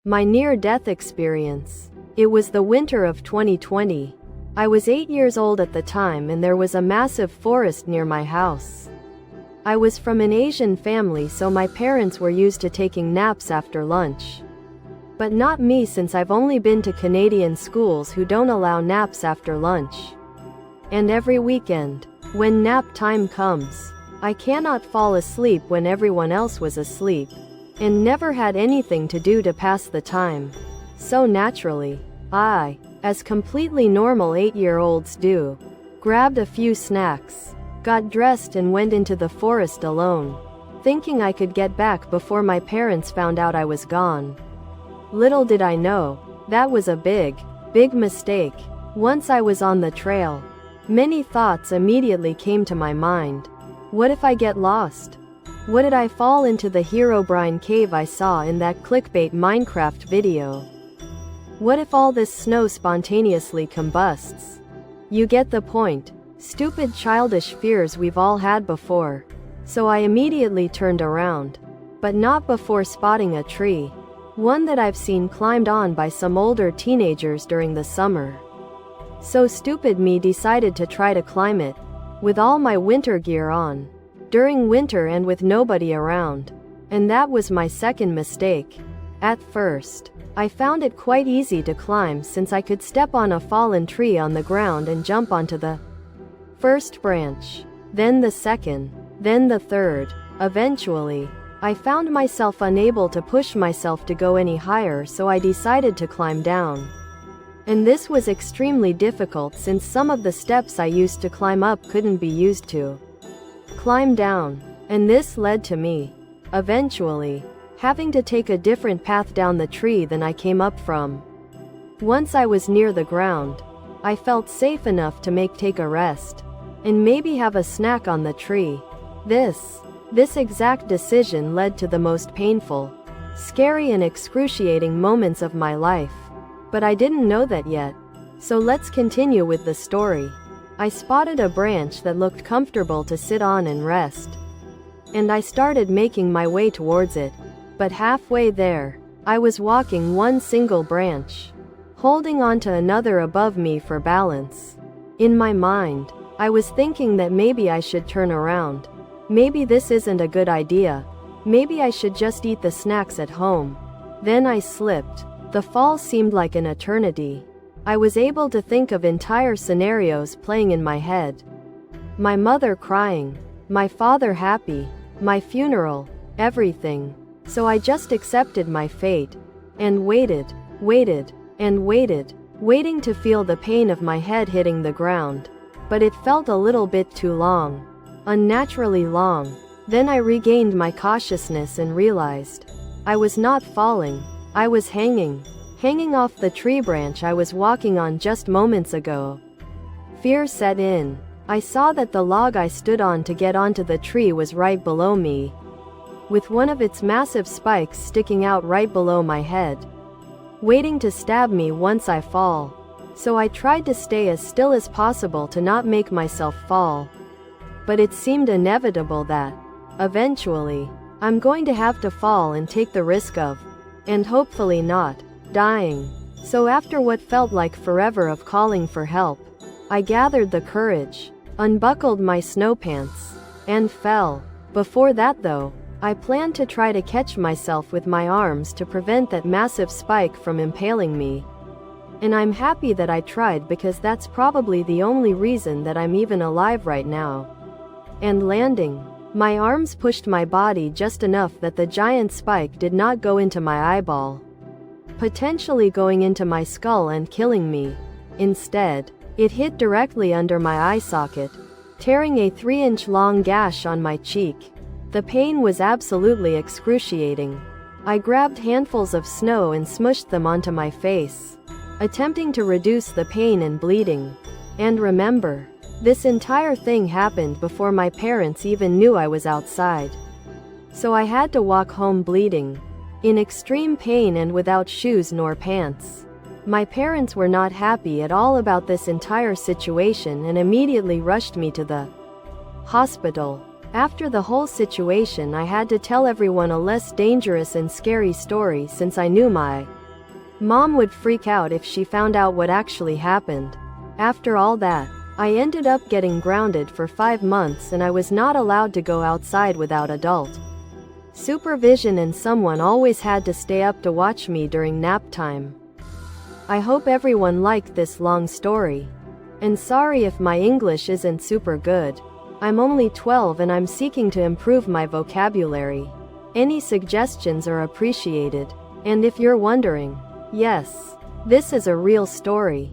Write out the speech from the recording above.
My near-death experience. It was the winter of 2020. I was 8 years old at the time and there was a massive forest near my house. I was from an Asian family, so my parents were used to taking naps after lunch. But not me, since I've only been to Canadian schools who don't allow naps after lunch. And every weekend, when nap time comes, I cannot fall asleep when everyone else was asleep, and never had anything to do to pass the time. So naturally, I, as completely normal 8-year-olds do, grabbed a few snacks, got dressed and went into the forest alone, thinking I could get back before my parents found out I was gone. Little did I know, that was a big mistake. Once I was on the trail, many thoughts immediately came to my mind. What if I get lost? What if I fall into the Herobrine cave I saw in that clickbait Minecraft video? What if all this snow spontaneously combusts? You get the point. Stupid childish fears we've all had before. So I immediately turned around. But not before spotting a tree. One that I've seen climbed on by some older teenagers during the summer. So stupid me decided to try to climb it, with all my winter gear on, during winter and with nobody around. And that was my second mistake. At first, I found it quite easy to climb since I could step on a fallen tree on the ground and jump onto the first branch, then the second, then the third. Eventually, I found myself unable to push myself to go any higher, so I decided to climb down. And this was extremely difficult since some of the steps I used to climb up couldn't be used to climb down, and this led to me, eventually, having to take a different path down the tree than I came up from. Once I was near the ground, I felt safe enough to take a rest, and maybe have a snack on the tree. This exact decision led to the most painful, scary and excruciating moments of my life. But I didn't know that yet. So let's continue with the story. I spotted a branch that looked comfortable to sit on and rest, and I started making my way towards it. But halfway there, I was walking one single branch, holding onto another above me for balance. In my mind, I was thinking that maybe I should turn around. Maybe this isn't a good idea. Maybe I should just eat the snacks at home. Then I slipped. The fall seemed like an eternity. I was able to think of entire scenarios playing in my head. My mother crying, my father happy, my funeral, everything. So I just accepted my fate, and waited, and waiting to feel the pain of my head hitting the ground. But it felt a little bit too long, unnaturally long. Then I regained my cautiousness and realized I was not falling. I was hanging off the tree branch I was walking on just moments ago. Fear set in. I saw that the log I stood on to get onto the tree was right below me, with one of its massive spikes sticking out right below my head, waiting to stab me once I fall. So I tried to stay as still as possible to not make myself fall. But it seemed inevitable that, eventually, I'm going to have to fall and take the risk of, and hopefully not, dying. So after what felt like forever of calling for help, I gathered the courage, unbuckled my snow pants, and fell. Before that though, I planned to try to catch myself with my arms to prevent that massive spike from impaling me. And I'm happy that I tried, because that's probably the only reason that I'm even alive right now. And landing, my arms pushed my body just enough that the giant spike did not go into my eyeball, potentially going into my skull and killing me. Instead, it hit directly under my eye socket, tearing a 3-inch long gash on my cheek. The pain was absolutely excruciating. I grabbed handfuls of snow and smushed them onto my face, attempting to reduce the pain and bleeding. And remember, this entire thing happened before my parents even knew I was outside. So I had to walk home bleeding, in extreme pain and without shoes nor pants. My parents were not happy at all about this entire situation and immediately rushed me to the hospital. After the whole situation, I had to tell everyone a less dangerous and scary story, since I knew my Mom would freak out if she found out what actually happened. After all that, I ended up getting grounded for 5 months and I was not allowed to go outside without adult supervision, and someone always had to stay up to watch me during nap time. I hope everyone liked this long story. And sorry if my English isn't super good. I'm only 12 and I'm seeking to improve my vocabulary. Any suggestions are appreciated. And if you're wondering, yes, this is a real story.